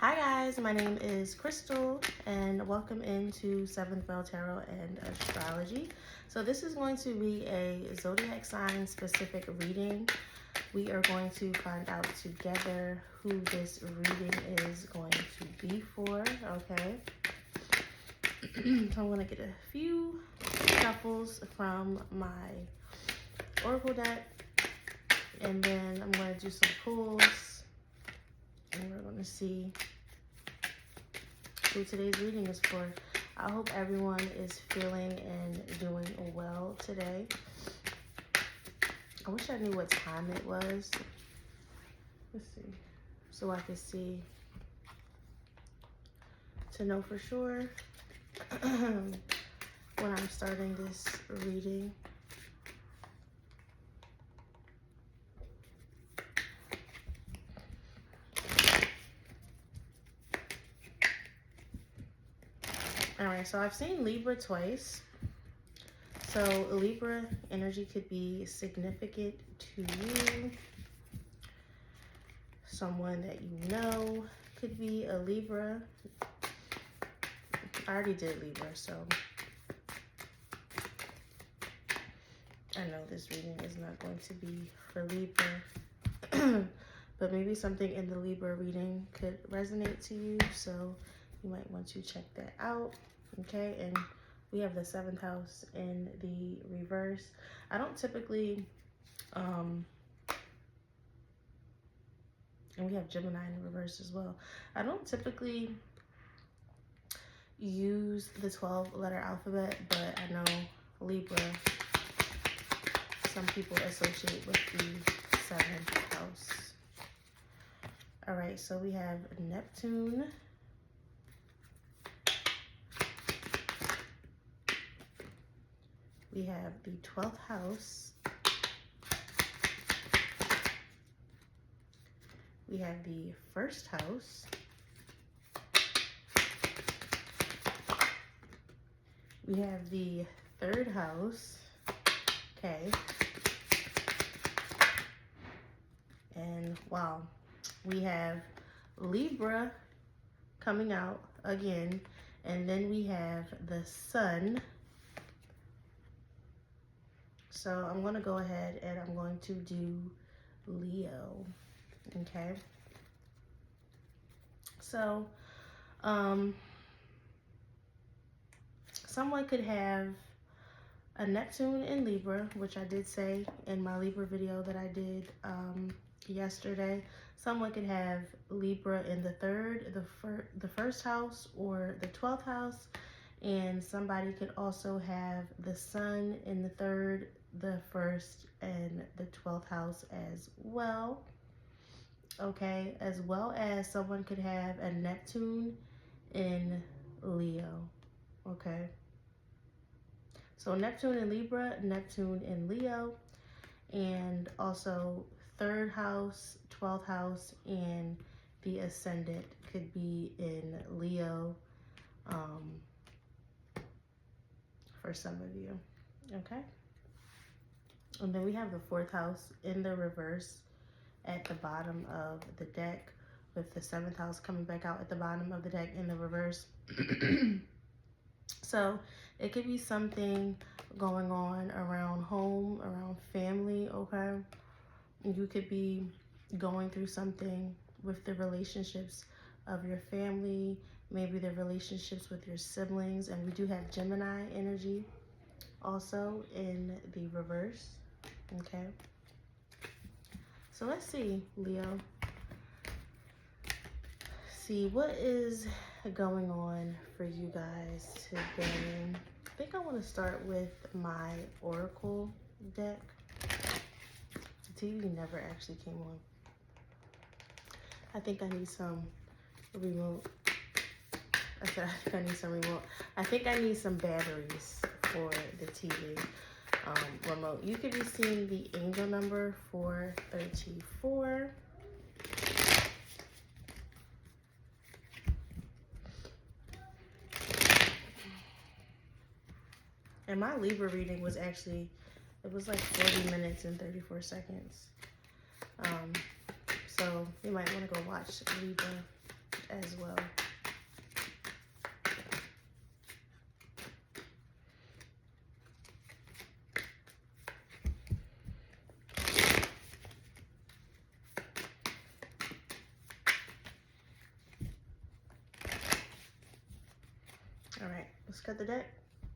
Hi guys, my name is Crystal and welcome into 7th Bell Tarot and Astrology. So this is going to be a zodiac sign specific reading. We are going to find out together who this reading is going to be for, okay? So I'm going to get a few shuffles from my Oracle deck and then I'm going to do some pulls and we're going to see who today's reading is for. I hope everyone is feeling and doing well today. I wish I knew what time it was. Let's see. So I could see to know for sure when I'm starting this reading. Alright, so I've seen Libra twice. So Libra energy could be significant to you. Someone that you know could be a Libra. I already did Libra, so I know this reading is not going to be for Libra. But maybe something in the Libra reading could resonate to you, so you might want to check that out. Okay, and we have the 7th house in the reverse. I don't typically, and we have Gemini in the reverse as well. I don't typically use the 12-letter alphabet, but I know Libra, some people associate with the 7th house. All right, so we have Neptune. We have the 12th house. We have the 1st house. We have the 3rd house. Okay. And wow, we have Libra coming out again. And then we have the Sun. So I'm going to go ahead and I'm going to do Leo, okay? So, someone could have a Neptune in Libra, which I did say in my Libra video that I did yesterday. Someone could have Libra in the 3rd, the 1st house, or the 12th house. And somebody could also have the Sun in the 3rd, the 1st, and the 12th house as well. Okay, as well as someone could have a Neptune in Leo. Okay. So Neptune in Libra, Neptune in Leo, and also 3rd house, 12th house, and the ascendant could be in Leo. For some of you, okay? And then we have the 4th house in the reverse at the bottom of the deck, with the 7th house coming back out at the bottom of the deck in the reverse. So it could be something going on around home, around family, okay? You could be going through something with the relationships of your family, maybe the relationships with your siblings, and we do have Gemini energy also in the reverse, okay? So let's see, Leo. See what is going on for you guys today. I think I want to start with my Oracle deck. The TV never actually came on. I think I need some remote. I think I need some remote. I think I need some batteries for the TV remote. You could be seeing the angel number 434. And my Libra reading was actually, it was like 40 minutes and 34 seconds. So you might want to go watch Libra as well. All right, let's cut the deck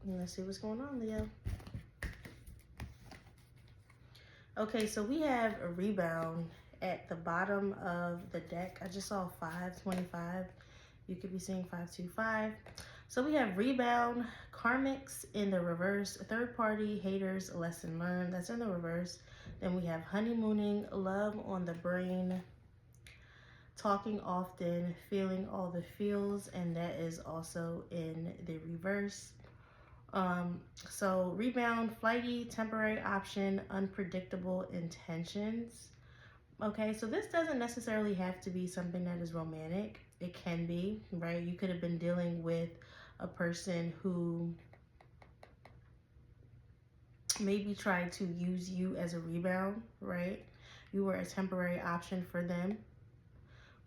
and let's see what's going on, Leo. Okay, so we have a rebound at the bottom of the deck. I just saw 525. You could be seeing 525. So we have rebound, karmics in the reverse, third party, haters, lesson learned. That's in the reverse. Then we have honeymooning, love on the brain, talking often, feeling all the feels, and that is also in the reverse. So rebound, flighty, temporary option, unpredictable intentions. Okay, so this doesn't necessarily have to be something that is romantic. It can be, right? You could have been dealing with a person who maybe tried to use you as a rebound, right? You were a temporary option for them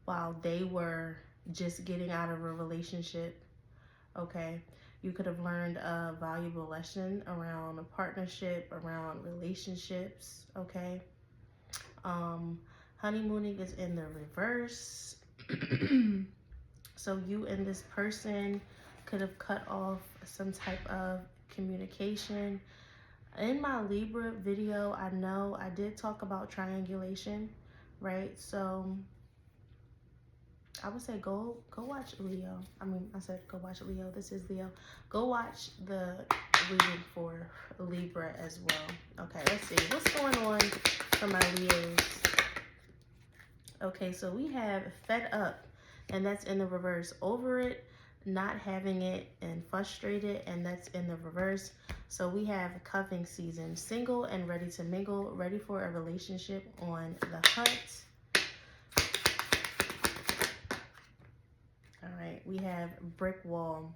while they were just getting out of a relationship. Okay, you could have learned a valuable lesson around a partnership, around relationships. Okay, honeymooning is in the reverse. So you and this person could have cut off some type of communication. In my Libra video, I know I did talk about triangulation, right? So I would say go watch Leo. I said go watch Leo. This is Leo. Go watch the reading for Libra as well. Okay, let's see what's going on for my Leos. Okay, so we have fed up, and that's in the reverse. Over it, not having it, and frustrated, and that's in the reverse. So we have cuffing season, single and ready to mingle, ready for a relationship on the hunt. All right, we have brick wall,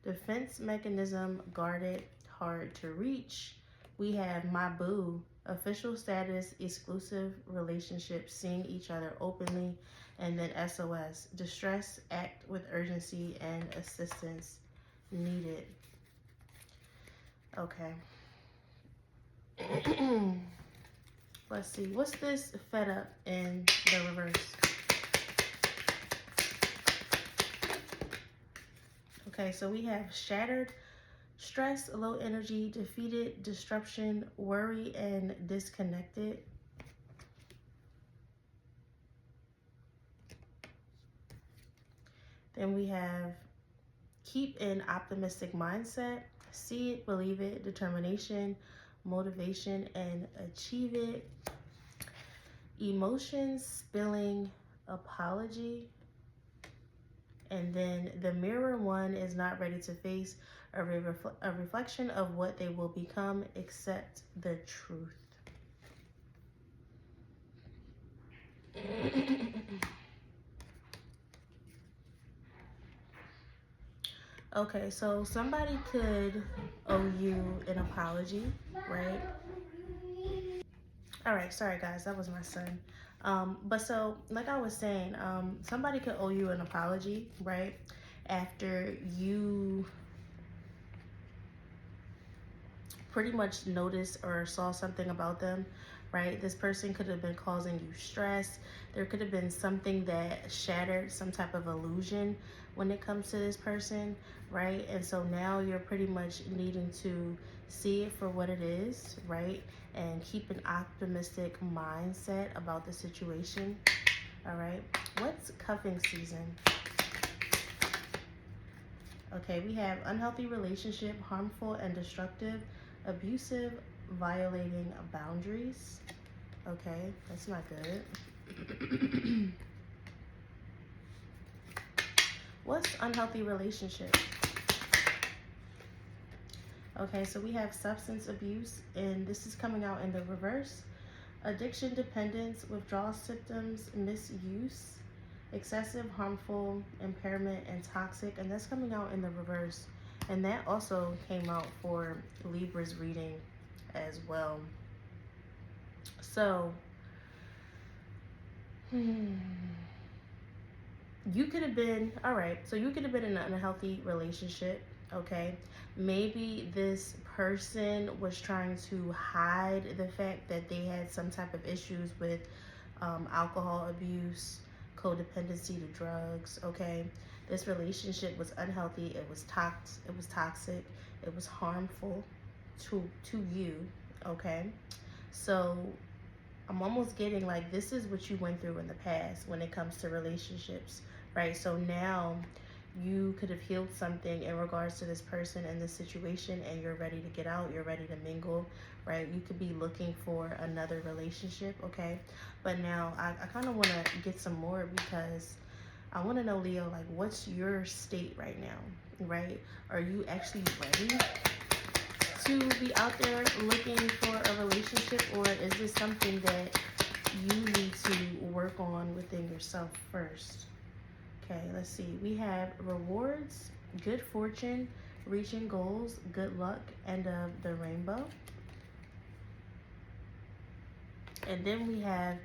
defense mechanism, guarded, hard to reach. We have my boo, official status, exclusive relationship, seeing each other openly, and then SOS, distress, act with urgency and assistance needed. Okay. Let's see, what's this fed up in the reverse? Okay, so we have shattered, stress, low energy, defeated, disruption, worry, and disconnected. Then we have keep an optimistic mindset, see it, believe it, determination, motivation, and achieve it. Emotions, spilling, apology. And then the mirror one is not ready to face a reflection of what they will become, accept the truth. Okay, so somebody could owe you an apology, right? All right, sorry guys, that was my son. But so, like I was saying, somebody could owe you an apology, right? After you pretty much noticed or saw something about them, right? This person could have been causing you stress. There could have been something that shattered some type of illusion when it comes to this person, right? And so now you're pretty much needing to see it for what it is, right? And keep an optimistic mindset about the situation, all right? What's cuffing season? Okay, we have unhealthy relationship, harmful and destructive, abusive, violating boundaries. Okay, that's not good. What's unhealthy relationship? Okay, so we have substance abuse, and this is coming out in the reverse. Addiction, dependence, withdrawal symptoms, misuse, excessive, harmful, impairment, and toxic, and that's coming out in the reverse. And that also came out for Libra's reading as well. So, you could have been, all right, so you could have been in an unhealthy relationship, okay? Maybe this person was trying to hide the fact that they had some type of issues with alcohol abuse, codependency to drugs, okay? This relationship was unhealthy, it was toxic, it was harmful to you, okay? So I'm almost getting like this is what you went through in the past when it comes to relationships, right? So now you could have healed something in regards to this person and this situation, and you're ready to get out, you're ready to mingle, right? You could be looking for another relationship, okay? But now I kind of want to get some more because I want to know, Leo, like what's your state right now, right? Are you actually ready to be out there looking for a relationship, or is this something that you need to work on within yourself first? Okay, let's see. We have rewards, good fortune, reaching goals, good luck, end of the rainbow. And then we have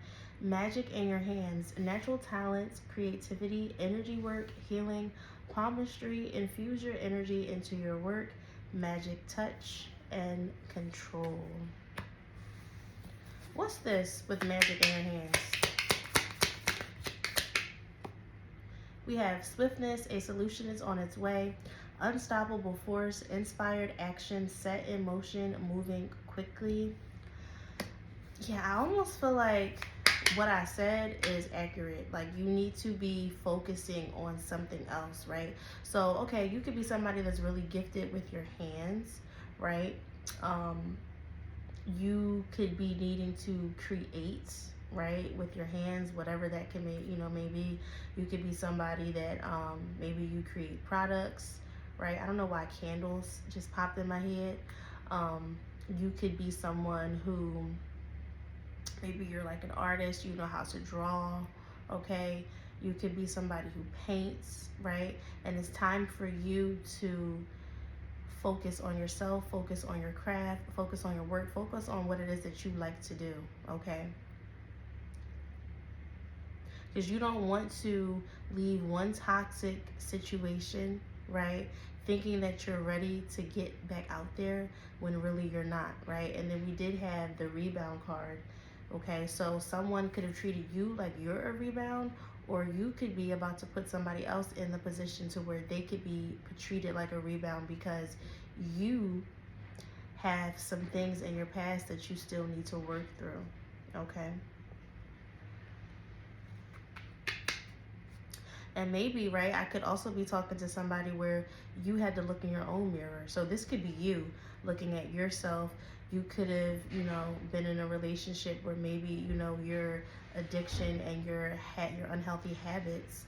magic in your hands, natural talents, creativity, energy work, healing, palmistry, infuse your energy into your work, magic touch, and control. What's this with magic in your hands? We have swiftness, a solution is on its way, unstoppable force, inspired action, set in motion, moving quickly. Yeah, I almost feel like what I said is accurate. Like you need to be focusing on something else, right? So, okay, you could be somebody that's really gifted with your hands, right? You could be needing to create, right, with your hands, whatever that can be. Maybe you could be somebody that maybe you create products, right? I don't know why candles just popped in my head. You could be someone who maybe you're like an artist, you know how to draw, okay? You could be somebody who paints, right? And it's time for you to focus on yourself, focus on your craft, focus on your work, focus on what it is that you like to do, okay? Because you don't want to leave one toxic situation, right, thinking that you're ready to get back out there when really you're not, right? And then we did have the rebound card, okay? So someone could have treated you like you're a rebound, or you could be about to put somebody else in the position to where they could be treated like a rebound because you have some things in your past that you still need to work through, okay? And maybe, right, I could also be talking to somebody where you had to look in your own mirror. So this could be you looking at yourself. You could have, been in a relationship where maybe, your addiction and your unhealthy habits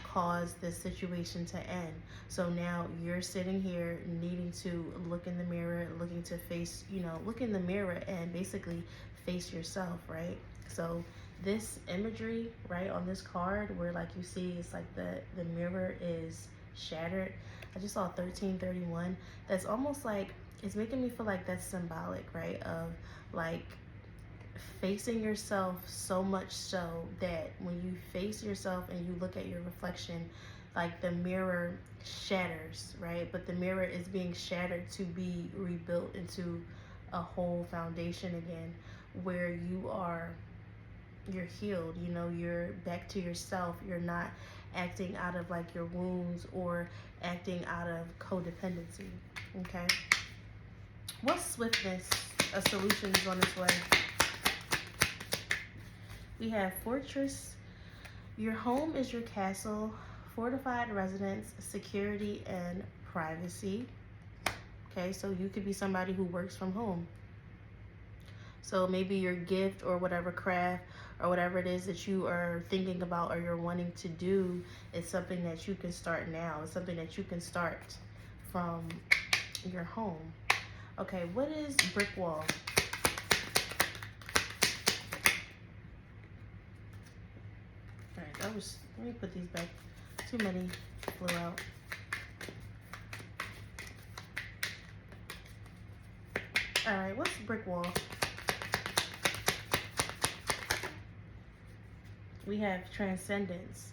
caused this situation to end. So now you're sitting here needing to look in the mirror, looking to face, look in the mirror and basically face yourself, right? So this imagery, right, on this card where like you see it's like the mirror is shattered. I just saw 1331. That's almost like, it's making me feel like that's symbolic, right, of like facing yourself so much so that when you face yourself and you look at your reflection, like the mirror shatters, right? But the mirror is being shattered to be rebuilt into a whole foundation again, where you're healed, you're back to yourself. You're not acting out of like your wounds or acting out of codependency, okay? What's swiftness? A solution is on its way. We have fortress. Your home is your castle, fortified residence, security, and privacy. Okay, so you could be somebody who works from home. So maybe your gift or whatever craft or whatever it is that you are thinking about or you're wanting to do is something that you can start now. It's something that you can start from your home. Okay, what is brick wall? All right, let me put these back. Too many flew out. All right, what's brick wall? We have transcendence.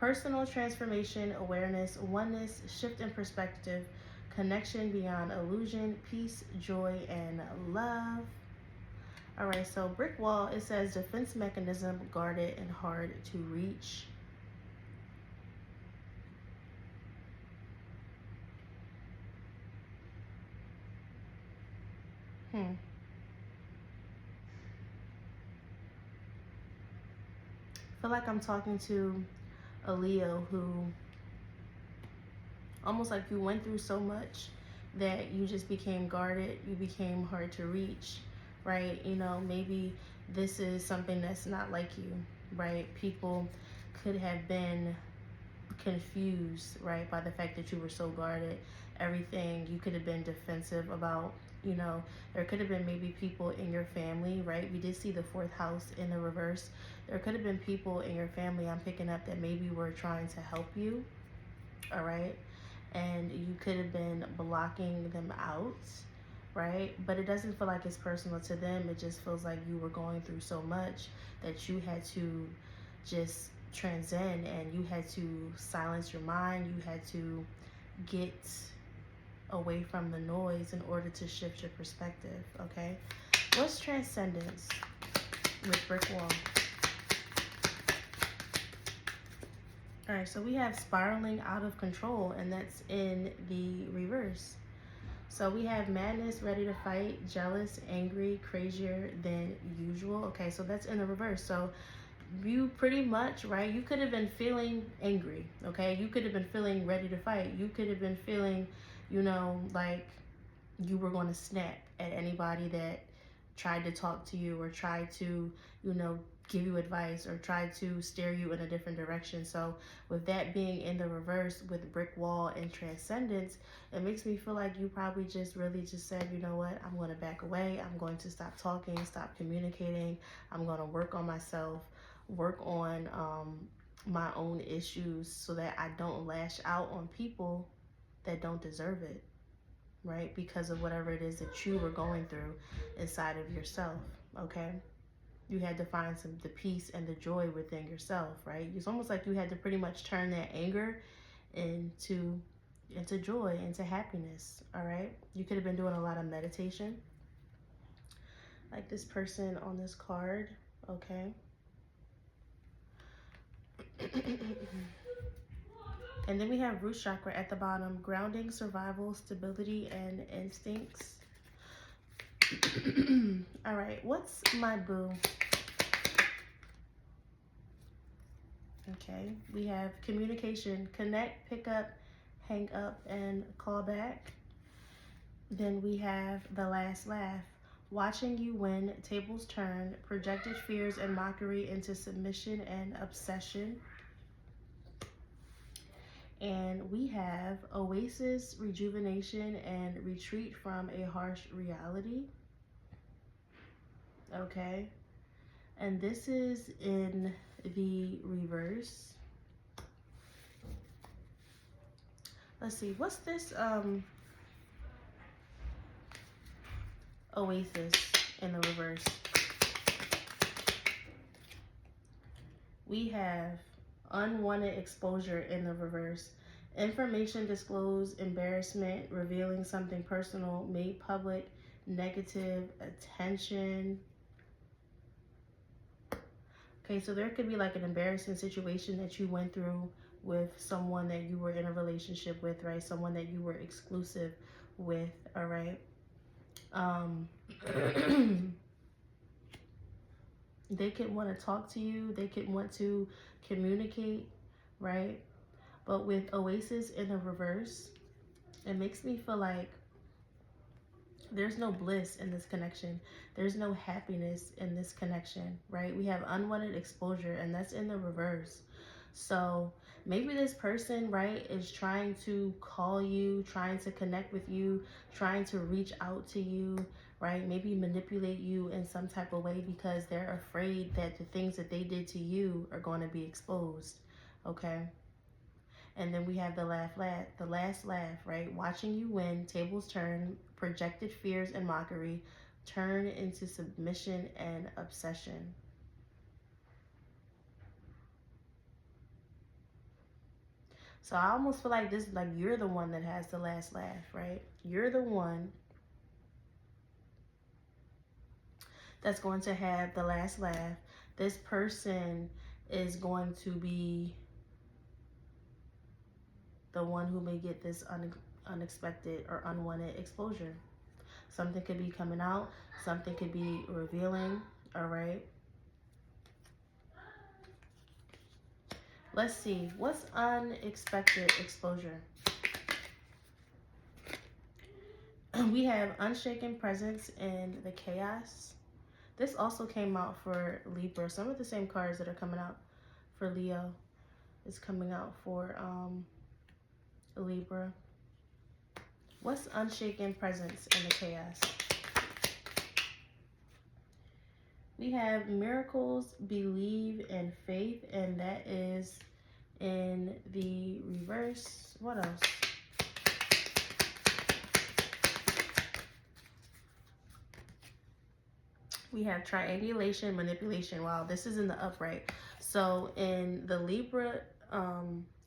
Personal transformation, awareness, oneness, shift in perspective, connection beyond illusion, peace, joy, and love. All right, so brick wall, it says defense mechanism, guarded and hard to reach. I feel like I'm talking to a Leo who almost like you went through so much that you just became guarded, you became hard to reach, right? You know, maybe this is something that's not like you, right? People could have been confused, right, by the fact that you were so guarded. Everything you could have been defensive about, you know, there could have been maybe people in your family, right? We did see the fourth house in the reverse. There could have been people in your family, I'm picking up, that maybe were trying to help you, all right? And you could have been blocking them out, right? But it doesn't feel like it's personal to them. It just feels like you were going through so much that you had to just transcend, and you had to silence your mind. You had to get away from the noise in order to shift your perspective, okay? What's transcendence with brick wall? All right, so we have spiraling out of control, and that's in the reverse. So we have madness, ready to fight, jealous, angry, crazier than usual. Okay, so that's in the reverse. So you pretty much, right, you could have been feeling angry, okay? You could have been feeling ready to fight. You could have been feeling, you know, like you were going to snap at anybody that tried to talk to you or tried to, you know, give you advice or tried to steer you in a different direction. So with that being in the reverse with brick wall and transcendence, it makes me feel like you probably just really just said, you know what, I'm going to back away. I'm going to stop talking, stop communicating. I'm going to work on myself, work on my own issues so that I don't lash out on people that don't deserve it, right? Because of whatever it is that you were going through inside of yourself, okay? You had to find the peace and the joy within yourself, right? It's almost like you had to pretty much turn that anger into joy, into happiness, all right? You could have been doing a lot of meditation, like this person on this card, okay? And then we have root chakra at the bottom, grounding, survival, stability, and instincts. All right, what's my boo? Okay, we have communication, connect, pick up, hang up, and call back. Then we have the last laugh, watching you win, tables turn, projected fears and mockery into submission and obsession. And we have oasis, rejuvenation, and retreat from a harsh reality. Okay, and this is in the reverse. Let's see, what's this oasis in the reverse? We have unwanted exposure in the reverse. Information disclosed, embarrassment, revealing something personal, made public, negative attention. Okay, so there could be like an embarrassing situation that you went through with someone that you were in a relationship with, right? Someone that you were exclusive with, all right? They could want to talk to you. They could want to communicate, right? But with oasis in the reverse, it makes me feel like there's no bliss in this connection. There's no happiness in this connection, right? We have unwanted exposure, and that's in the reverse. So maybe this person, right, is trying to call you, trying to connect with you, trying to reach out to you, right? Maybe manipulate you in some type of way because they're afraid that the things that they did to you are going to be exposed, okay? And then we have the last laugh, right? Watching you win, tables turn, projected fears and mockery turn into submission and obsession. So I almost feel like this, like you're the one that has the last laugh, right? You're the one that's going to have the last laugh. This person is going to be the one who may get this unexpected or unwanted exposure. Something could be coming out, something could be revealing, all right? Let's see, what's unexpected exposure? We have unshaken presence in the chaos. This also came out for Libra. Some of the same cards that are coming out for Leo is coming out for Libra. What's unshaken presence in the chaos? We have miracles, believe, and faith, and that is in the reverse. What else? We have triangulation, manipulation. Wow, this is in the upright. So in the Libra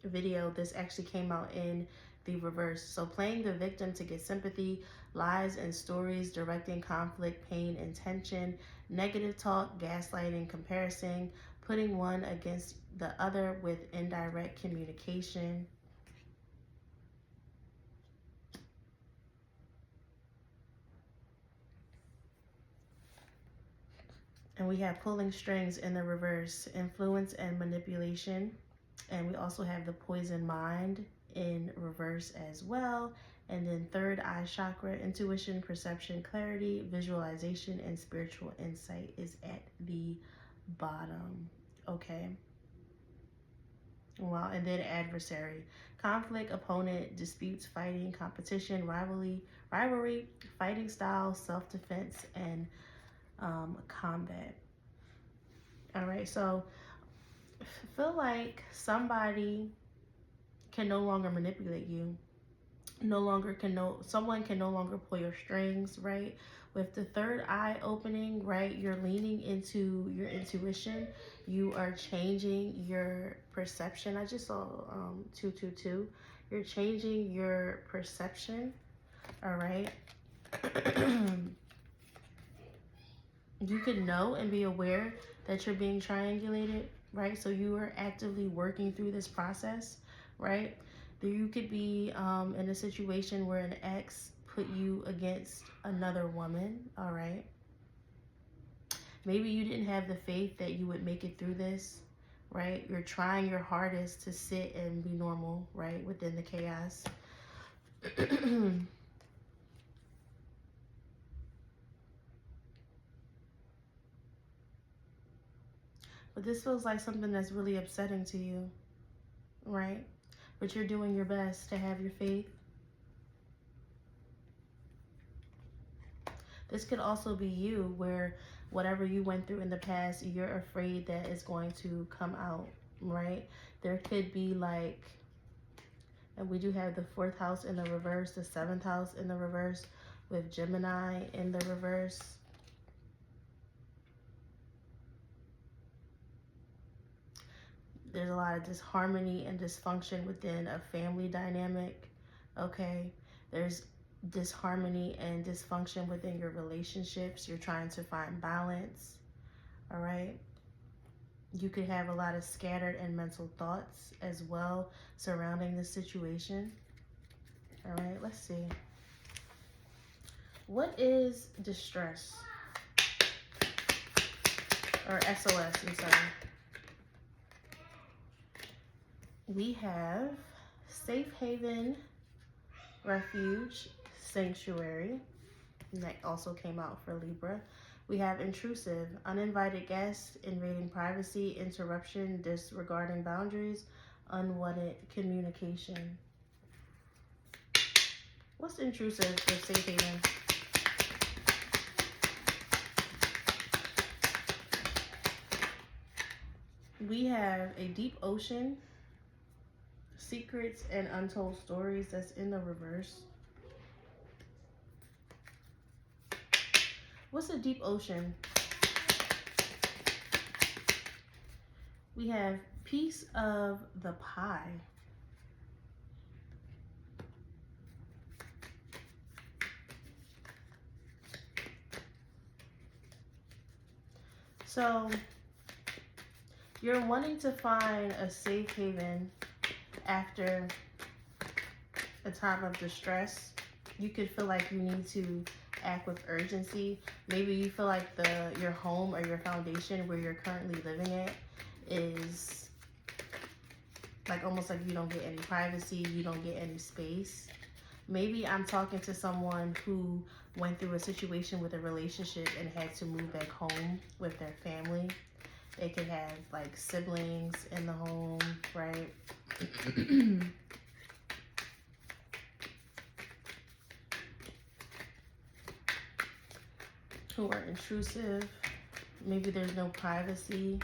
video, this actually came out in the reverse. So playing the victim to get sympathy, lies and stories, directing conflict, pain, and tension, negative talk, gaslighting, comparison, putting one against the other with indirect communication. And we have pulling strings in the reverse, influence and manipulation. And we also have the poison mind in reverse as well. And then third eye chakra, intuition, perception, clarity, visualization, and spiritual insight is at the bottom. Okay. Wow. And then adversary, conflict, opponent, disputes, fighting, competition, rivalry, fighting style, self-defense, and combat. All right, so feel like somebody can no longer manipulate you. Someone can no longer pull your strings, right? With the third eye opening, right, you're leaning into your intuition. You are changing your perception. I just saw 222. You're changing your perception, all right? You can know and be aware that you're being triangulated, right? So you are actively working through this process, right? You could be in a situation where an ex put you against another woman, all right? Maybe you didn't have the faith that you would make it through this, right? You're trying your hardest to sit and be normal, right, within the chaos. But this feels like something that's really upsetting to you, right? But you're doing your best to have your faith. This could also be you, where whatever you went through in the past, you're afraid that it's going to come out, right? There could be like, and we do have the 4th house in the reverse, the 7th house in the reverse, with Gemini in the reverse. There's a lot of disharmony and dysfunction within a family dynamic, okay? There's disharmony and dysfunction within your relationships. You're trying to find balance, all right? You could have a lot of scattered and mental thoughts as well surrounding the situation. All right, let's see. What is distress? Or SOS, I'm sorry. We have safe haven, refuge, sanctuary. And that also came out for Libra. We have intrusive, uninvited guests, invading privacy, interruption, disregarding boundaries, unwanted communication. What's intrusive for safe haven? We have a deep ocean, secrets and untold stories. That's in the reverse. What's a deep ocean? We have piece of the pie. So you're wanting to find a safe haven after a time of distress. You could feel like you need to act with urgency. Maybe you feel like your home or your foundation where you're currently living at is like almost like you don't get any privacy, you don't get any space. Maybe I'm talking to someone who went through a situation with a relationship and had to move back home with their family. They could have like siblings in the home, right? Who are intrusive. Maybe there's no privacy.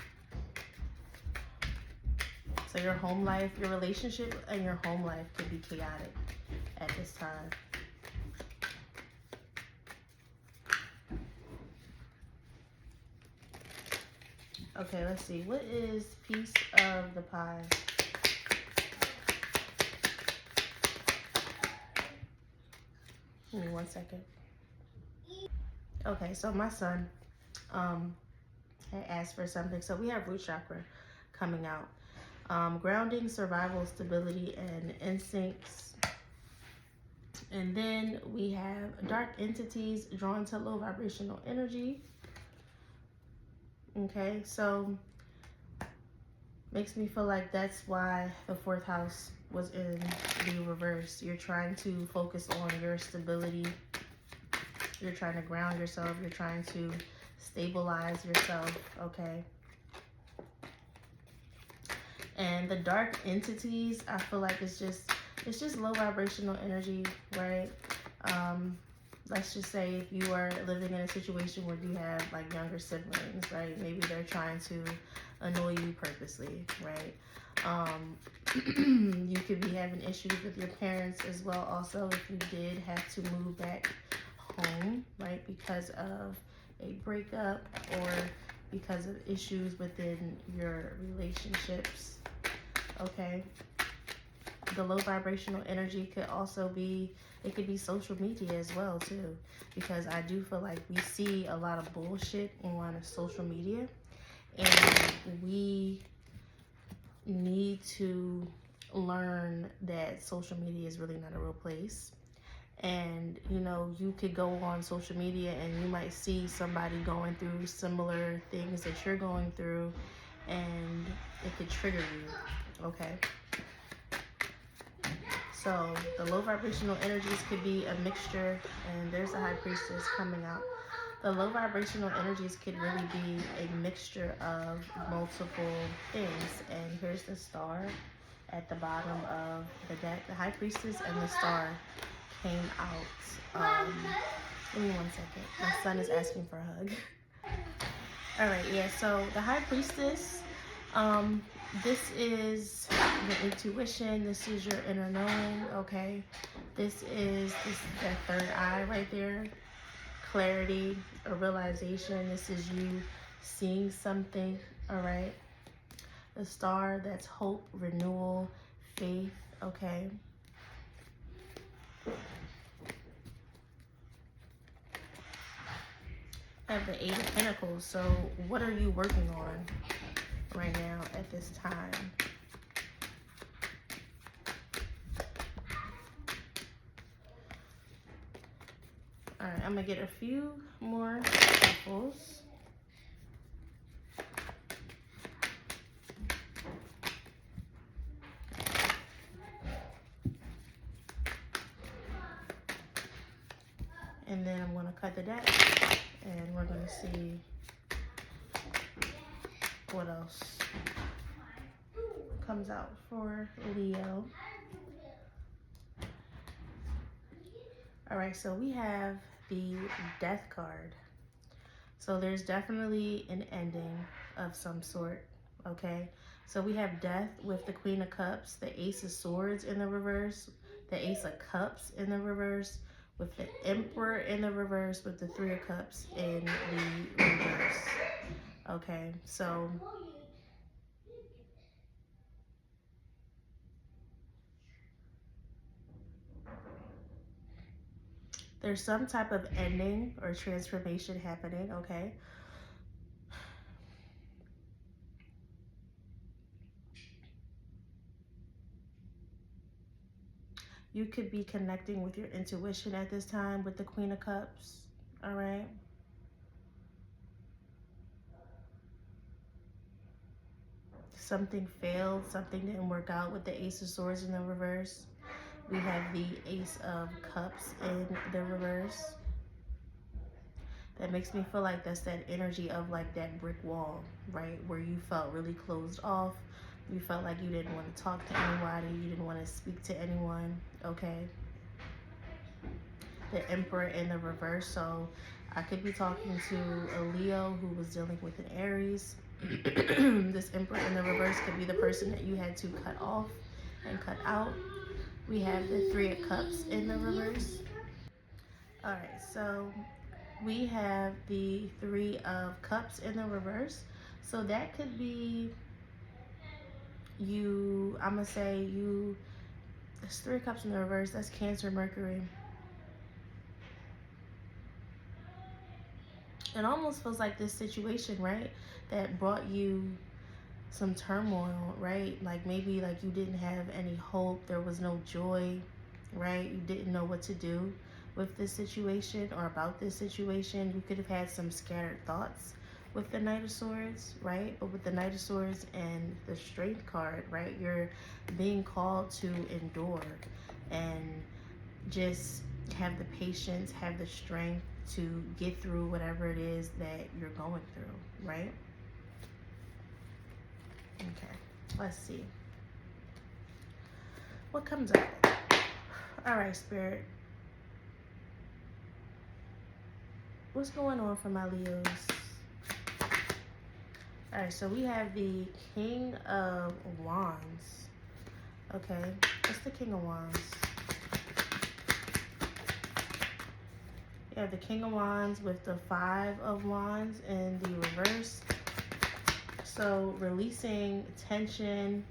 So your home life, your relationship and your home life could be chaotic at this time. Okay, let's see. What is piece of the pie? Give me 1 second. Okay, so my son had asked for something. So we have root chakra coming out. Grounding, survival, stability, and instincts. And then we have dark entities drawn to low vibrational energy. Okay, so makes me feel like that's why the 4th house was in the reverse. You're trying to focus on your stability. You're trying to ground yourself. You're trying to stabilize yourself, okay? And the dark entities, I feel like it's just low vibrational energy, right? Let's just say if you are living in a situation where you have like younger siblings, right? Maybe they're trying to annoy you purposely, right? You could be having issues with your parents as well also if you did have to move back home, right? Because of a breakup or because of issues within your relationships, okay? The low vibrational energy could also be, it could be social media as well too, because I do feel like we see a lot of bullshit on social media and we need to learn that social media is really not a real place. And you know, you could go on social media and you might see somebody going through similar things that you're going through and it could trigger you, okay? So the low vibrational energies could be a mixture, and there's a high priestess coming out. The low vibrational energies could really be a mixture of multiple things. And here's the star at the bottom of the deck. The high priestess and the star came out. Give me 1 second. My son is asking for a hug. All right, yeah, so the high priestess, this is your intuition. This is your inner knowing, okay? This is that third eye right there. Clarity, a realization. This is you seeing something, all right? The star, that's hope, renewal, faith, okay? I have the 8 of Pentacles. So what are you working on right now at this time? All right, I'm gonna get a few more shuffles. And then I'm gonna cut the deck and we're gonna see what else comes out for Leo. All right, so we have the Death card. So there's definitely an ending of some sort, okay? So we have Death with the Queen of Cups, the Ace of Swords in the reverse, the Ace of Cups in the reverse, with the Emperor in the reverse, with the Three of Cups in the reverse, okay? So there's some type of ending or transformation happening, okay? You could be connecting with your intuition at this time with the Queen of Cups, all right? Something failed, something didn't work out with the Ace of Swords in the reverse. We have the Ace of Cups in the reverse. That makes me feel like that's that energy of like that brick wall, right? Where you felt really closed off. You felt like you didn't want to talk to anybody. You didn't want to speak to anyone, okay? The Emperor in the reverse. So I could be talking to a Leo who was dealing with an Aries. This Emperor in the reverse could be the person that you had to cut off and cut out. We have the Three of Cups in the reverse. All right, so we have the Three of Cups in the reverse. So that could be you, I'm gonna say you, it's Three of Cups in the reverse, that's Cancer, Mercury. It almost feels like this situation, right, that brought you some turmoil, right? Like maybe like you didn't have any hope, there was no joy, right? You didn't know what to do with this situation or about this situation. You could have had some scattered thoughts with the Knight of Swords, right? But with the Knight of Swords and the Strength card, right, you're being called to endure and just have the patience, have the strength to get through whatever it is that you're going through, right? Okay, let's see. What comes up? All right, Spirit. What's going on for my Leos? All right, so we have the King of Wands. Okay, what's the King of Wands? You have the King of Wands with the Five of Wands in the reverse. So releasing tension,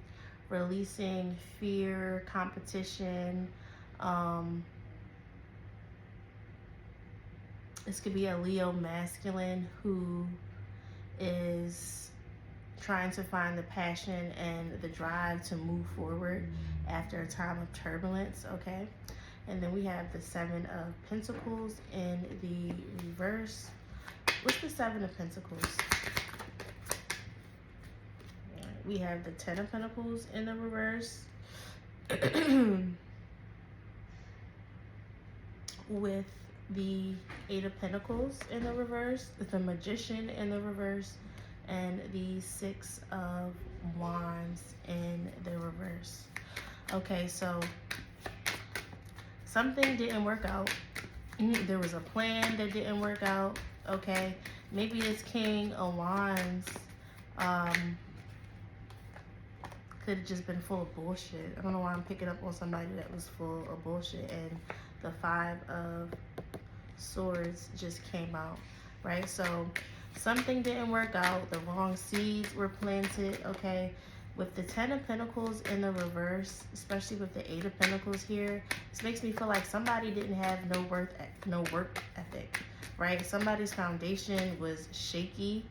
releasing fear, competition. This could be a Leo masculine who is trying to find the passion and the drive to move forward after a time of turbulence, okay? And then we have the Seven of Pentacles in the reverse. What's the Seven of Pentacles? We have the Ten of Pentacles in the reverse. With the Eight of Pentacles in the reverse, the Magician in the reverse, and the Six of Wands in the reverse. Okay, so something didn't work out. There was a plan that didn't work out, okay? Maybe this King of Wands could have just been full of bullshit. I don't know why I'm picking up on somebody that was full of bullshit. And the Five of Swords just came out, right? So something didn't work out. The wrong seeds were planted, okay? With the Ten of Pentacles in the reverse, especially with the Eight of Pentacles here, this makes me feel like somebody didn't have no work ethic, right? Somebody's foundation was shaky.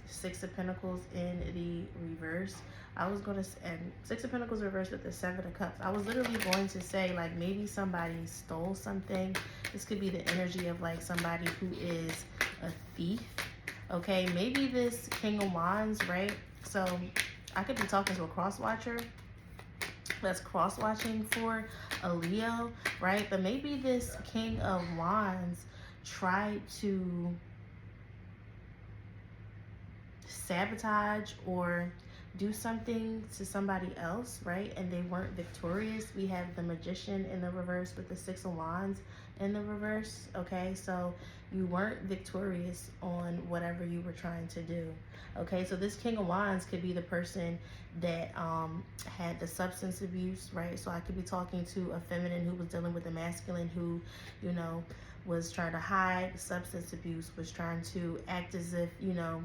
Six of Pentacles in the reverse. I was going to, and Six of Pentacles reversed with the Seven of Cups. I was literally going to say, like, maybe somebody stole something. This could be the energy of, like, somebody who is a thief. Okay, maybe this King of Wands, right? So I could be talking to a cross-watcher that's cross-watching for a Leo, right? But maybe this King of Wands tried to sabotage or do something to somebody else, right? And they weren't victorious. We have the Magician in the reverse with the Six of Wands in the reverse, okay? So you weren't victorious on whatever you were trying to do, okay? So this King of Wands could be the person that had the substance abuse, right? So I could be talking to a feminine who was dealing with a masculine who, you know, was trying to hide substance abuse, was trying to act as if, you know,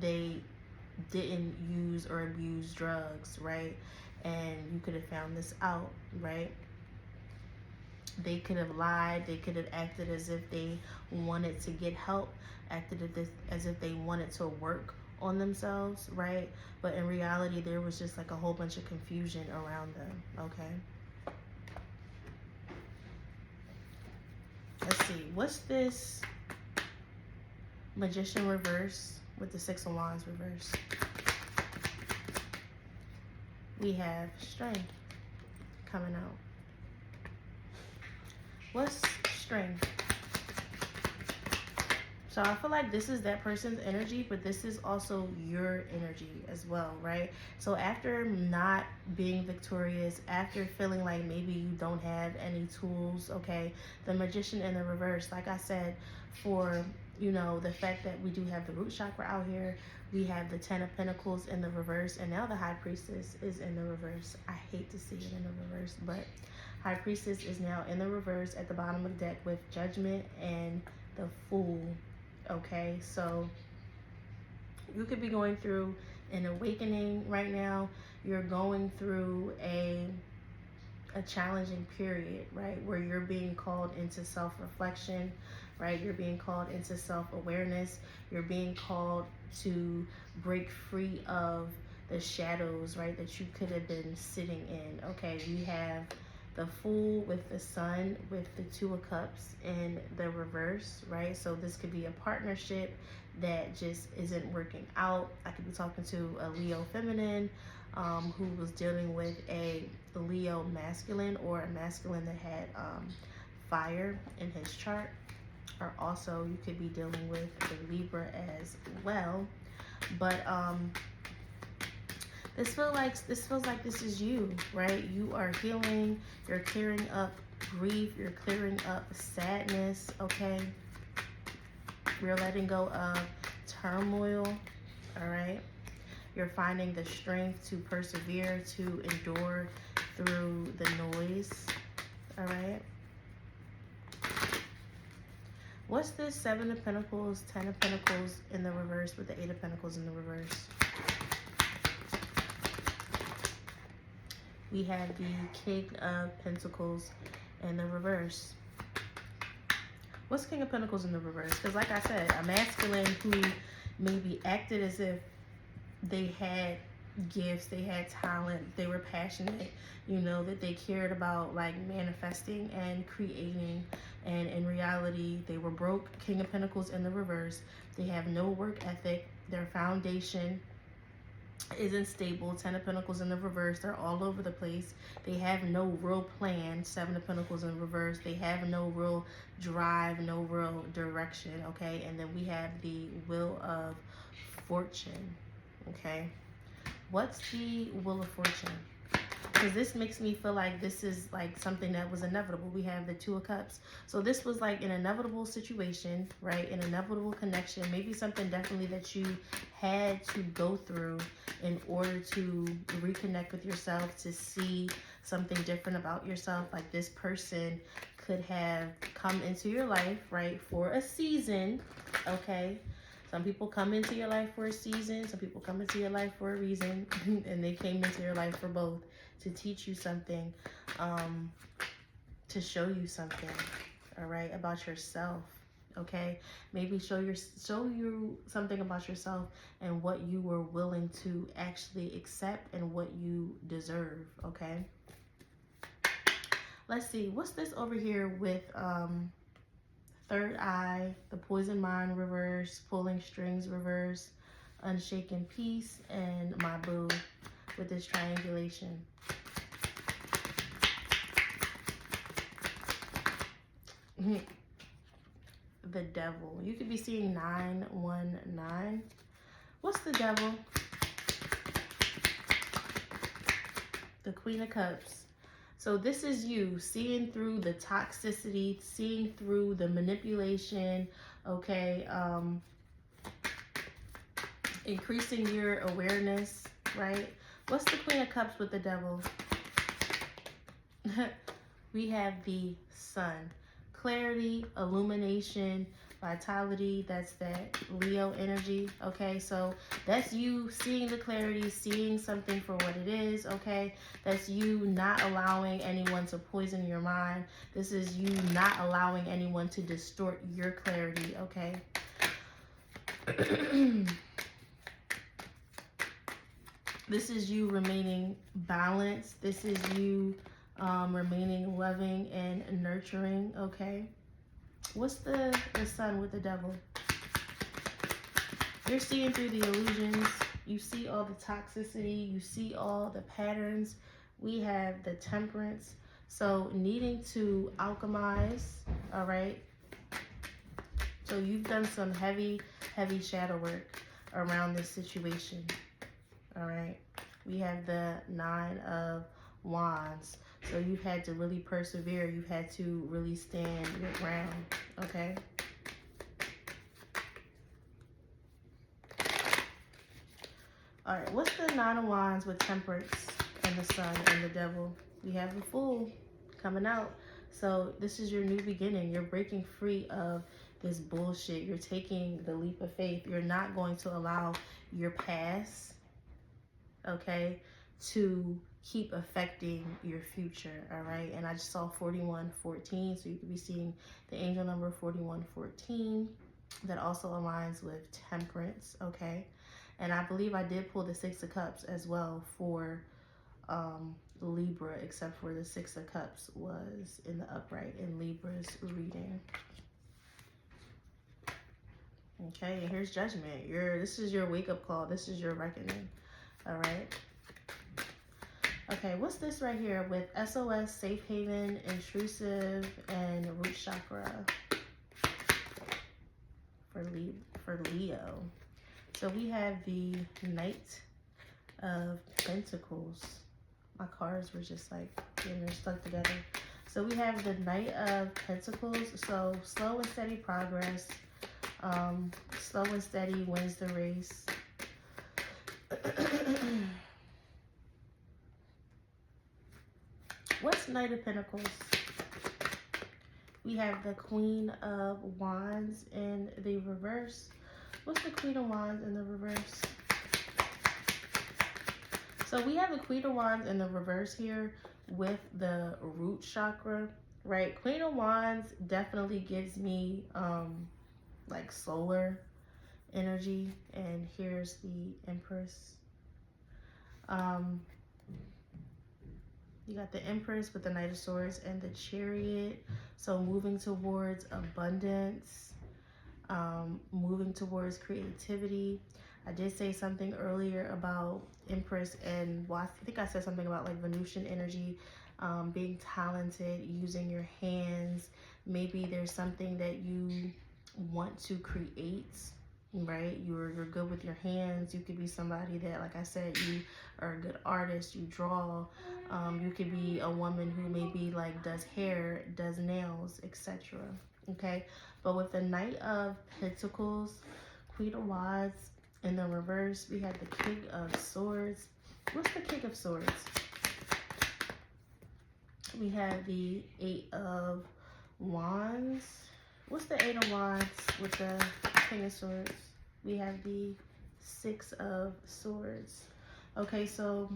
they didn't use or abuse drugs, right? And you could have found this out, right? They could have lied. They could have acted as if they wanted to get help, acted as if they wanted to work on themselves, right? But in reality, there was just like a whole bunch of confusion around them, okay? Let's see. What's this Magician reverse with the Six of Wands reverse? We have strength coming out. What's strength? So I feel like this is that person's energy, but this is also your energy as well, right? So after not being victorious, after feeling like maybe you don't have any tools, okay, the Magician in the reverse, like I said, for, you know, the fact that we do have the root chakra out here, we have the Ten of Pentacles in the reverse, and now the High Priestess is in the reverse. I hate to see it in the reverse, but High Priestess is now in the reverse at the bottom of the deck with Judgment and the Fool. Okay, so you could be going through an awakening right now. You're going through a challenging period, right, where you're being called into self-reflection, right? You're being called into self-awareness. You're being called to break free of the shadows, right, that you could have been sitting in. Okay, we have the Fool with the Sun with the Two of Cups in the reverse, right? So this could be a partnership that just isn't working out. I could be talking to a Leo feminine who was dealing with a Leo masculine, or a masculine that had fire in his chart. Or also you could be dealing with a Libra as well. But this feels like this is you, right? You are healing, you're clearing up grief, you're clearing up sadness, okay? You're letting go of turmoil, all right? You're finding the strength to persevere, to endure through the noise, all right? What's this Seven of Pentacles, Ten of Pentacles in the reverse with the Eight of Pentacles in the reverse? We have the King of Pentacles in the reverse. What's King of Pentacles in the reverse? Because like I said, a masculine who maybe acted as if they had gifts, they had talent, they were passionate, you know, that they cared about like manifesting and creating, and in reality they were broke. King of Pentacles in the reverse. They have no work ethic. Their foundation isn't stable. Ten of Pentacles in the reverse. They're all over the place. They have no real plan. Seven of Pentacles in reverse. They have no real drive, no real direction, okay? And then we have the Wheel of Fortune, okay? What's the Wheel of Fortune? Because this makes me feel like this is like something that was inevitable. We have the Two of Cups. So this was like an inevitable situation, right? An inevitable connection. Maybe something definitely that you had to go through in order to reconnect with yourself, to see something different about yourself. Like this person could have come into your life, right, for a season, okay? Some people come into your life for a season. Some people come into your life for a reason. And they came into your life for both. To teach you something, to show you something, all right, about yourself, okay? Maybe show you something about yourself and what you were willing to actually accept and what you deserve, okay? Let's see, what's this over here with Third Eye, the Poison Mind reverse, Pulling Strings reverse, Unshaken Peace, and My Boo with this triangulation. The Devil. You could be seeing 919. What's the Devil? The Queen of Cups. So this is you seeing through the toxicity, seeing through the manipulation, okay? Increasing your awareness, right? What's the Queen of Cups with the Devil? We have the Sun. Clarity, illumination, vitality. That's that Leo energy, okay? So that's you seeing the clarity, seeing something for what it is, okay? That's you not allowing anyone to poison your mind. This is you not allowing anyone to distort your clarity, okay? This is you remaining balanced. This is you remaining loving and nurturing, okay? What's the sun with the devil? You're seeing through the illusions. You see all the toxicity. You see all the patterns. We have the temperance. So needing to alchemize, all right? So you've done some heavy shadow work around this situation, all right? We have the 9 of Wands. So you've had to really persevere. You've had to really stand your ground, okay? All right, what's the 9 of Wands with temperance and the sun and the devil? We have the Fool coming out. So this is your new beginning. You're breaking free of this bullshit. You're taking the leap of faith. You're not going to allow your past, okay, to keep affecting your future, all right? And I just saw 4114, so you could be seeing the angel number 4114. That also aligns with temperance, okay? And I believe I did pull the 6 of Cups as well for Libra, except for the 6 of Cups was in the upright in Libra's reading. Okay, and here's Judgment. This is your wake-up call. This is your reckoning, all right? Okay, what's this right here with SOS, Safe Haven, Intrusive, and Root Chakra for Leo? So we have the Knight of Pentacles. My cards were just like, they're stuck together. So we have the Knight of Pentacles. So slow and steady progress. Slow and steady wins the race. What's Knight of Pentacles? We have the Queen of Wands in the reverse. What's the Queen of Wands in the reverse? So we have the Queen of Wands in the reverse here with the root chakra, right? Queen of Wands definitely gives me like solar energy. And here's the Empress. You got the Empress with the Knight of Swords and the Chariot. So moving towards abundance, moving towards creativity. I did say something earlier about Empress and, well, I think I said something about like Venusian energy, being talented, using your hands. Maybe there's something that you want to create, right? You're good with your hands. You could be somebody that, like I said, you are a good artist. You draw. You could be a woman who maybe like does hair, does nails, etc. Okay, but with the Knight of Pentacles, Queen of Wands in the reverse, we have the King of Swords. What's the King of Swords? We have the 8 of Wands. What's the 8 of Wands with the King of Swords? We have the 6 of Swords. Okay, so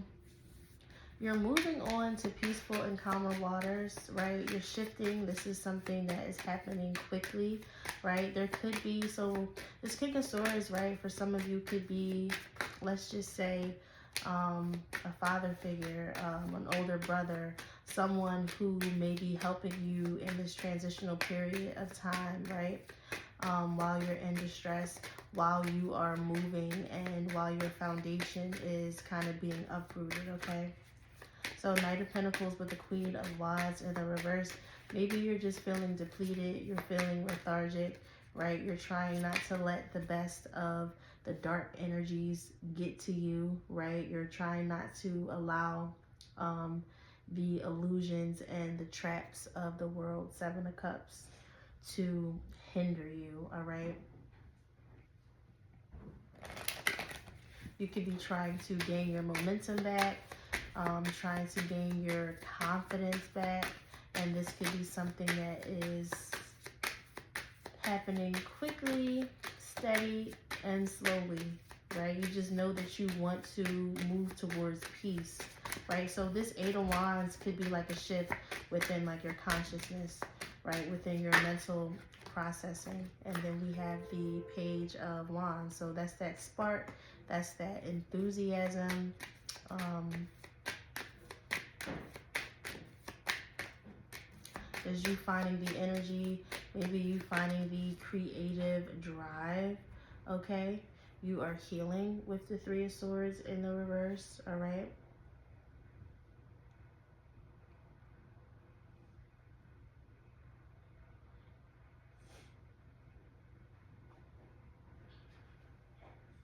you're moving on to peaceful and calmer waters, right? You're shifting. This is something that is happening quickly, right? There could be, so this King of Swords, right, for some of you could be, let's just say, a father figure, an older brother, someone who may be helping you in this transitional period of time, right? While you're in distress, while you are moving, and while your foundation is kind of being uprooted, okay? So Knight of Pentacles with the Queen of Wands in the reverse. Maybe you're just feeling depleted. You're feeling lethargic, right? You're trying not to let the best of the dark energies get to you, right? You're trying not to allow the illusions and the traps of the world, 7 of Cups, to hinder you, all right? You could be trying to gain your momentum back, trying to gain your confidence back, and this could be something that is happening quickly, steady, and slowly, right? You just know that you want to move towards peace, right? So this 8 of Wands could be like a shift within like your consciousness, right? Within your mental processing. And then we have the Page of Wands. So that's that spark, that's that enthusiasm, is you finding the energy Maybe you finding the creative drive, okay? You are healing with the Three of Swords in the reverse, all right?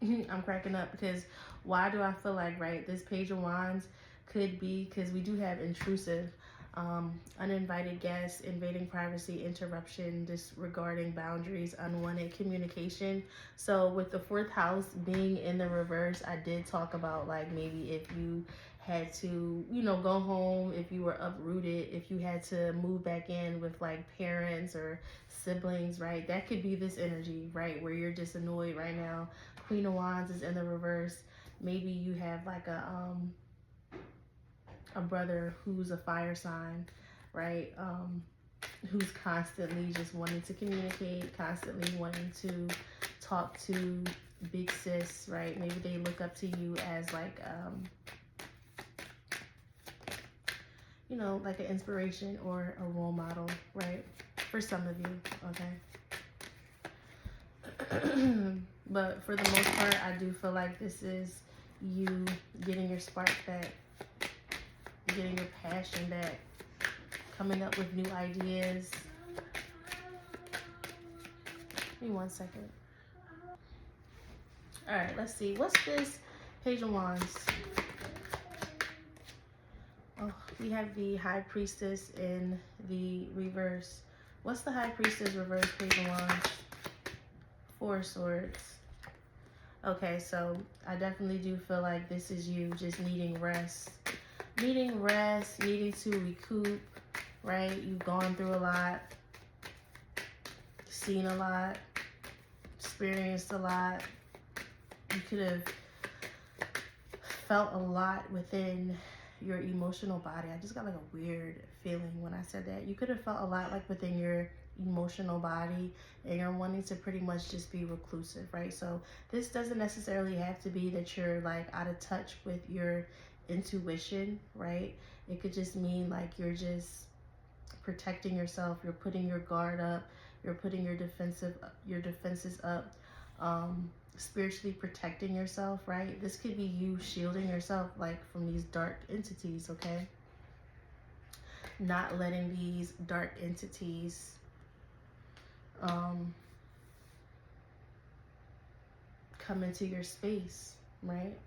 I'm cracking up because why do I feel like, right, this Page of Wands could be, because we do have intrusive, uninvited guests, invading privacy, interruption, disregarding boundaries, unwanted communication. So with the fourth house being in the reverse, I did talk about like maybe if you had to, you know, go home, if you were uprooted, if you had to move back in with like parents or siblings, right? That could be this energy, right? Where you're just annoyed right now. Queen of Wands is in the reverse. Maybe you have like a brother who's a fire sign, right? Who's constantly just wanting to communicate, constantly wanting to talk to big sis, right? Maybe they look up to you as like, you know, like an inspiration or a role model, right? For some of you, okay? But for the most part, I do feel like this is you getting your spark back, getting your passion back, coming up with new ideas. Give me 1 second. All right, let's see. What's this Page of Wands? Oh, we have the High Priestess in the reverse. What's the High Priestess reverse Page of Wands? Four of Swords. Okay, so I definitely do feel like this is you just needing rest. Needing rest, needing to recoup, right? You've gone through a lot, seen a lot, experienced a lot. You could have felt a lot within your emotional body. I just got like a weird feeling when I said that. You could have felt a lot like within your emotional body, and you're wanting to pretty much just be reclusive, right? So this doesn't necessarily have to be that you're like out of touch with your intuition, right? It could just mean like you're just protecting yourself, you're putting your guard up, you're putting your defenses up, spiritually protecting yourself, right? This could be you shielding yourself like from these dark entities, okay? Not letting these dark entities come into your space, right?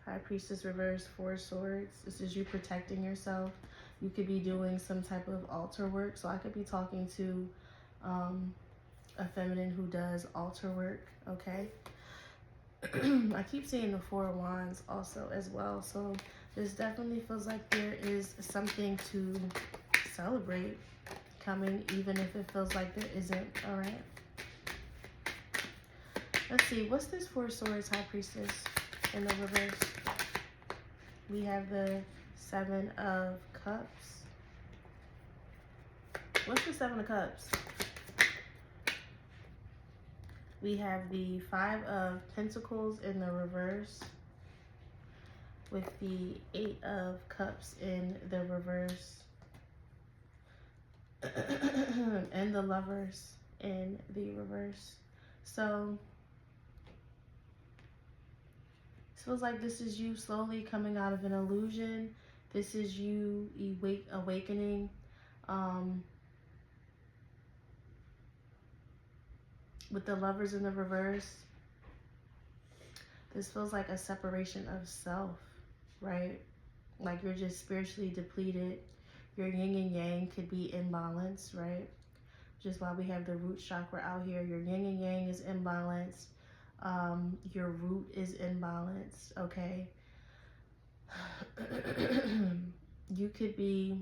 High Priestess reverse, Four of Swords. This is you protecting yourself. You could be doing some type of altar work. So I could be talking to a feminine who does altar work, okay? I keep seeing the Four of Wands also as well. So this definitely feels like there is something to celebrate coming, even if it feels like there isn't, all right? Let's see, what's this Four of Swords High Priestess in the reverse? We have the Seven of Cups. What's the Seven of Cups? We have the Five of Pentacles in the reverse with the Eight of Cups in the reverse and the Lovers in the reverse. So it feels like this is you slowly coming out of an illusion. This is you awakening. With the Lovers in the reverse, this feels like a separation of self, right? Like you're just spiritually depleted. Your yin and yang could be imbalanced, right? Which is why we have the root chakra out here. Your yin and yang is imbalanced. Your root is imbalanced, okay? You could be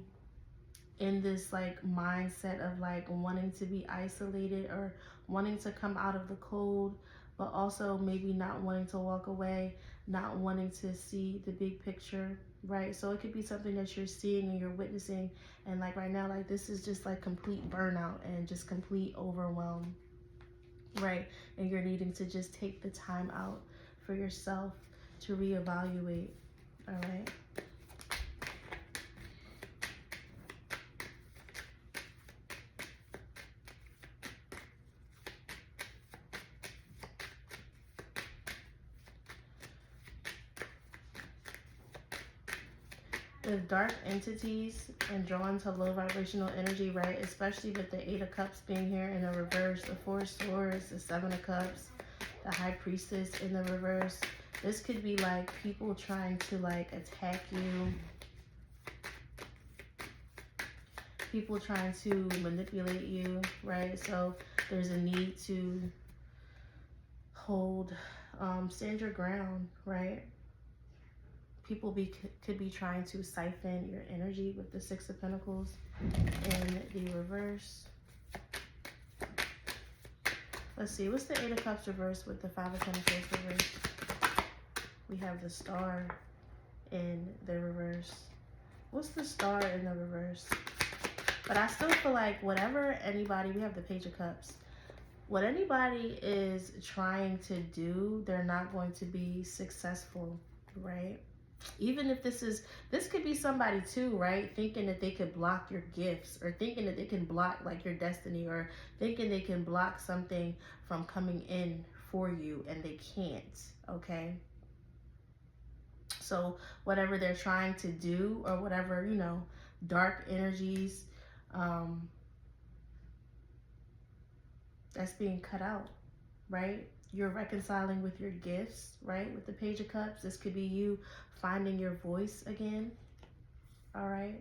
in this like mindset of like wanting to be isolated or wanting to come out of the cold, but also maybe not wanting to walk away, not wanting to see the big picture, right? So it could be something that you're seeing and you're witnessing, and like right now, like this is just like complete burnout and just complete overwhelm, right? And you're needing to just take the time out for yourself to reevaluate, all right? with dark entities and drawn to low vibrational energy, right? Especially with the Eight of Cups being here in the reverse, the Four of Swords, the Seven of Cups, the High Priestess in the reverse. This could be like people trying to like attack you. People trying to manipulate you, right? So there's a need to stand your ground, right? People could be trying to siphon your energy with the Six of Pentacles in the reverse. Let's see, what's the Eight of Cups reverse with the Five of Pentacles reverse? We have the Star in the reverse. What's the Star in the reverse? But I still feel like whatever anybody, we have the Page of Cups. What anybody is trying to do, they're not going to be successful, right? Even if this could be somebody too, right? Thinking that they could block your gifts, or thinking that they can block like your destiny, or thinking they can block something from coming in for you, and they can't, okay? So whatever they're trying to do, or whatever, you know, dark energies, that's being cut out, right? You're reconciling with your gifts, right? With the Page of Cups, this could be you finding your voice again, all right?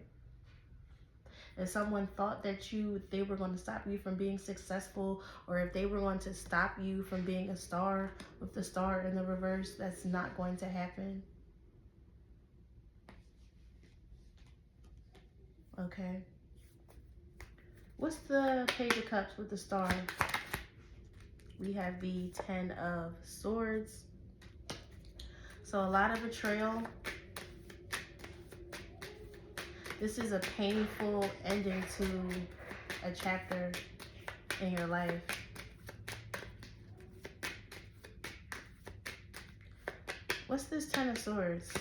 If someone thought that they were going to stop you from being successful, or if they were going to stop you from being a star with the Star in the reverse, that's not going to happen. Okay. What's the Page of Cups with the Star? We have the Ten of Swords. So a lot of betrayal. This is a painful ending to a chapter in your life. What's this Ten of Swords?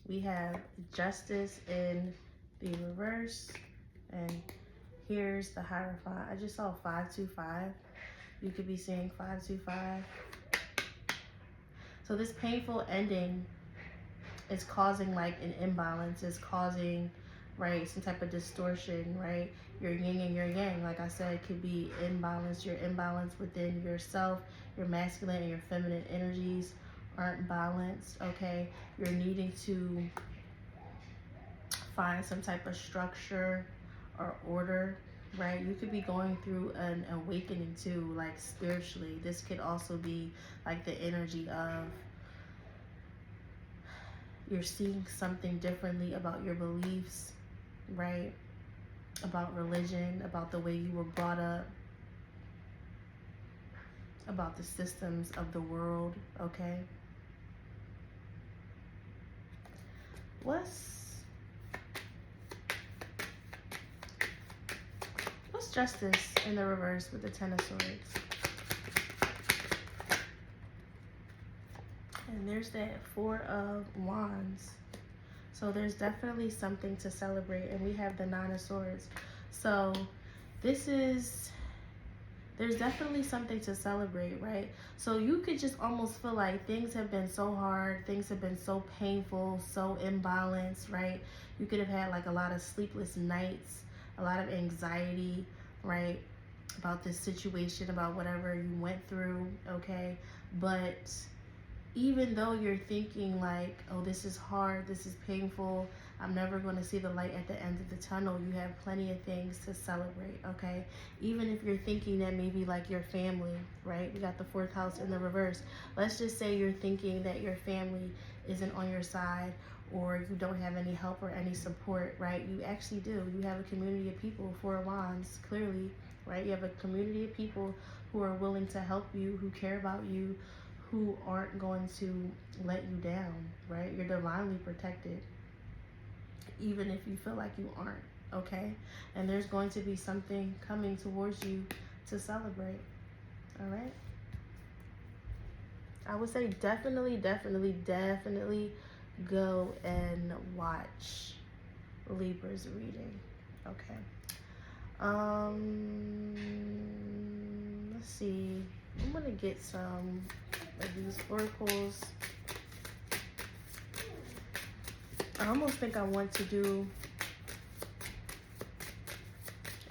We have Justice in the reverse, and here's the Hierophant. I just saw 525. You could be seeing 525. So this painful ending is causing like an imbalance. It's causing, right, some type of distortion, right? Your yin and your yang, like I said, could be imbalance. Your imbalance within yourself, your masculine and your feminine energies aren't balanced, okay? You're needing to find some type of structure or order, right? You could be going through an awakening too, like spiritually. This could also be like the energy of you're seeing something differently about your beliefs, right? About religion, about the way you were brought up, about the systems of the world, okay? What's Justice in the reverse with the Ten of Swords? And there's that Four of Wands. So there's definitely something to celebrate. And we have the Nine of Swords. So there's definitely something to celebrate, right? So you could just almost feel like things have been so hard, things have been so painful, so imbalanced, right? You could have had like a lot of sleepless nights, a lot of anxiety, right? About this situation, about whatever you went through, okay? But even though you're thinking like, oh, this is hard, this is painful, I'm never going to see the light at the end of the tunnel, you have plenty of things to celebrate, okay? Even if you're thinking that maybe like your family, right? We got the fourth house in the reverse. Let's just say you're thinking that your family isn't on your side, or you don't have any help or any support, right? You actually do. You have a community of people, Four of Wands, clearly, right? You have a community of people who are willing to help you, who care about you, who aren't going to let you down, right? You're divinely protected, even if you feel like you aren't, okay? And there's going to be something coming towards you to celebrate, all right? I would say definitely go and watch Libra's reading, okay? Let's see. I'm gonna get some of these oracles I almost think I want to do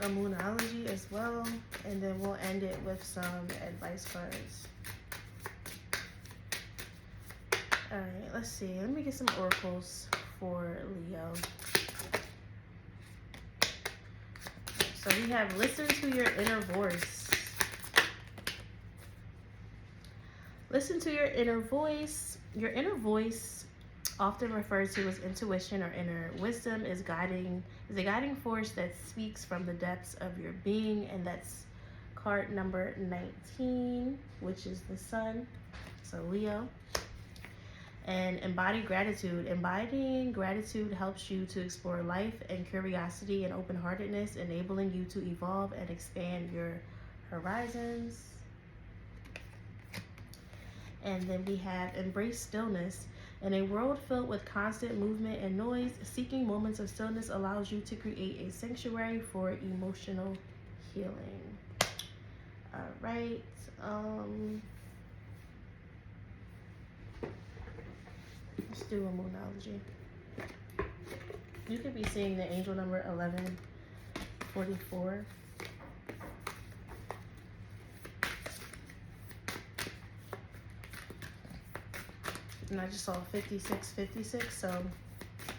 a moonology as well, and then we'll end it with some advice cards. All right, let's see. Let me get some oracles for Leo. So we have listen to your inner voice. Listen to your inner voice. Your inner voice, often referred to as intuition or inner wisdom, is a guiding force that speaks from the depths of your being, and that's card number 19, which is the sun. So Leo. And embody gratitude. Embodying gratitude helps you to explore life and curiosity and open-heartedness, enabling you to evolve and expand your horizons. And then we have embrace stillness. In a world filled with constant movement and noise, seeking moments of stillness allows you to create a sanctuary for emotional healing. All right. Let's do a moonology. You could be seeing the angel number 1144. And I just saw 5656, so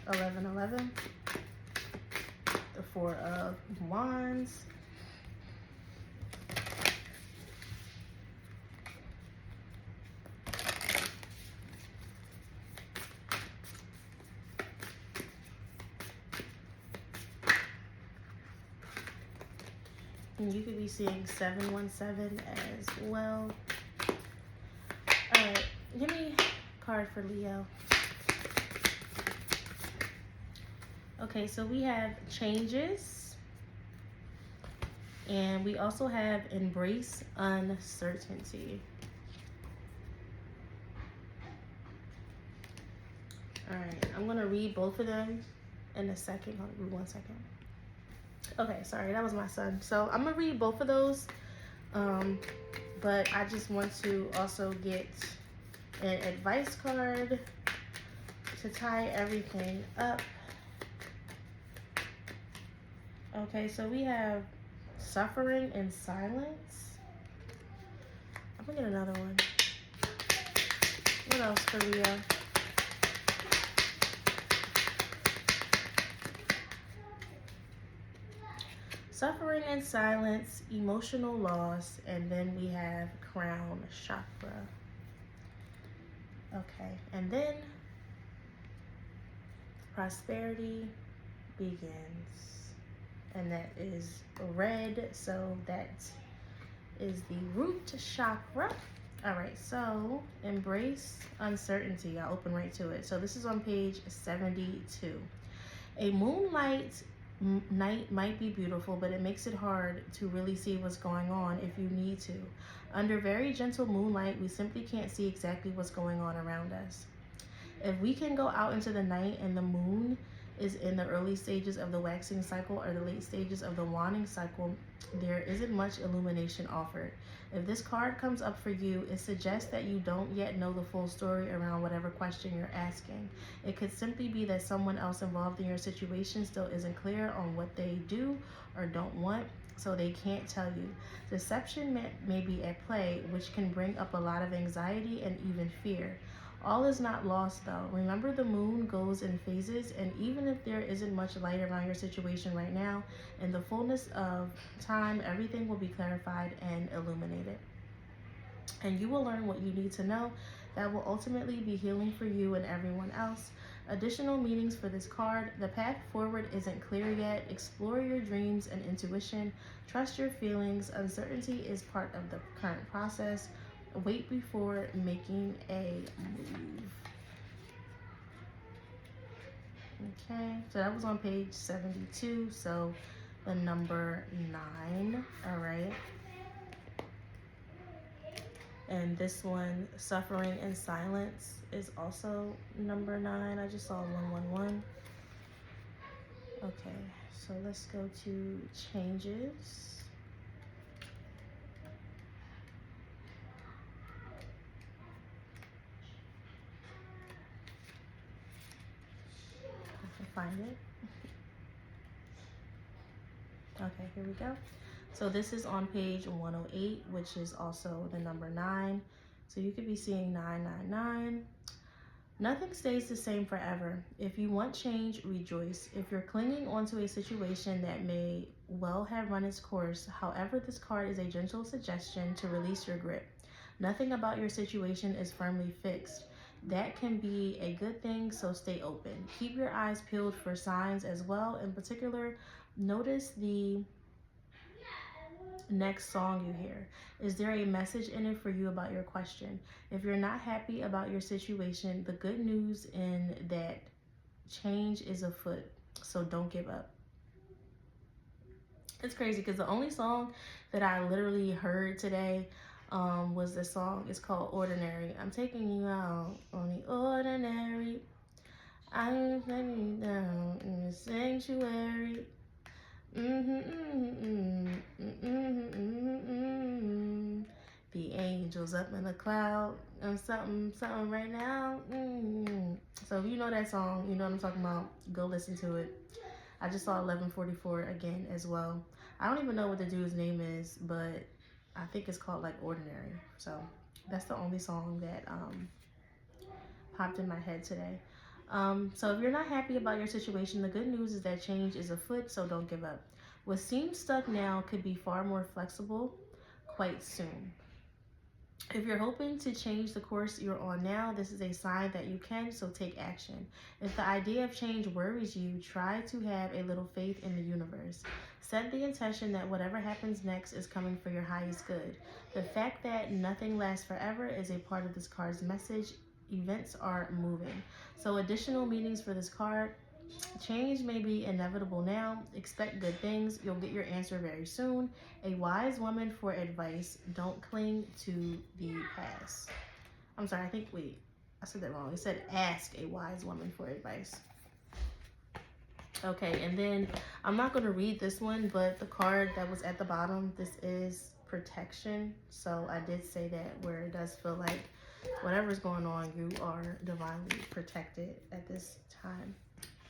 1111. The Four of Wands. And you could be seeing 717 as well. All right, give me a card for Leo. Okay, so we have changes. And we also have embrace uncertainty. All right, I'm going to read both of them in a second. Hold on, 1 second. Okay, sorry, that was my son. So I'm gonna read both of those, but I just want to also get an advice card to tie everything up. Okay, so we have suffering in silence. I'm gonna get another one. What else for Leo? Suffering in silence, emotional loss, and then we have crown chakra. Okay, and then prosperity begins, and that is red, so that is the root chakra. All right, so embrace uncertainty. I'll open right to it. So this is on page 72. A moonlight night might be beautiful, but it makes it hard to really see what's going on if you need to. Under very gentle moonlight, we simply can't see exactly what's going on around us. If we can go out into the night and the moon is in the early stages of the waxing cycle or the late stages of the waning cycle, there isn't much illumination offered. If this card comes up for you, it suggests that you don't yet know the full story around whatever question you're asking. It could simply be that someone else involved in your situation still isn't clear on what they do or don't want, so they can't tell you. Deception may be at play, which can bring up a lot of anxiety and even fear. All is not lost though. Remember, the moon goes in phases, and even if there isn't much light around your situation right now, in the fullness of time, everything will be clarified and illuminated. And you will learn what you need to know that will ultimately be healing for you and everyone else. Additional meanings for this card: the path forward isn't clear yet. Explore your dreams and intuition. Trust your feelings. Uncertainty is part of the current process. Wait before making a move. Okay, so that was on page 72, so the number 9. All right. And this one, suffering in silence, is also number 9. I just saw 111. Okay, so let's go to changes. find it. Okay, here we go. So this is on page 108, which is also the number 9. So you could be seeing 999. Nothing stays the same forever. If you want change, rejoice. If you're clinging onto a situation that may well have run its course, however, this card is a gentle suggestion to release your grip. Nothing about your situation is firmly fixed. That can be a good thing, so stay open. Keep your eyes peeled for signs as well. In particular, notice the next song you hear. Is there a message in it for you about your question? If you're not happy about your situation, the good news in that change is afoot, so don't give up. It's crazy because the only song that I literally heard today was the song. It's called Ordinary. I'm taking you out on the ordinary. I'm taking you down in the sanctuary. The angels up in the cloud. Something right now. So if you know that song, you know what I'm talking about. Go listen to it. I just saw 1144 again as well. I don't even know what the dude's name is, but I think it's called like Ordinary. So that's the only song that popped in my head today. So if you're not happy about your situation, the good news is that change is afoot, so don't give up. What seems stuck now could be far more flexible quite soon. If you're hoping to change the course you're on now, this is a sign that you can, so take action. If the idea of change worries you, try to have a little faith in the universe. Set the intention that whatever happens next is coming for your highest good. The fact that nothing lasts forever is a part of this card's message. Events are moving. So additional meanings for this card. Change may be inevitable now. Expect good things. You'll get your answer very soon. A wise woman for advice. Don't cling to the past. I'm sorry, I said that wrong. It said ask a wise woman for advice. Okay, and then I'm not going to read this one, but the card that was at the bottom, this is protection. So I did say that where it does feel like whatever's going on, you are divinely protected at this time.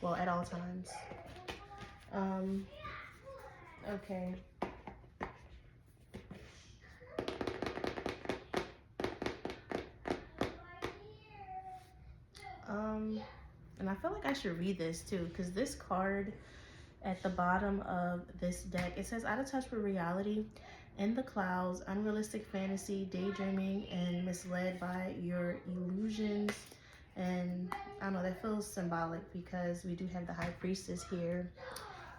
Well, at all times. Okay. And I feel like I should read this too, because this card at the bottom of this deck, it says out of touch with reality, in the clouds, unrealistic fantasy, daydreaming, and misled by your illusions. And I don't know, that feels symbolic because we do have the High Priestess here.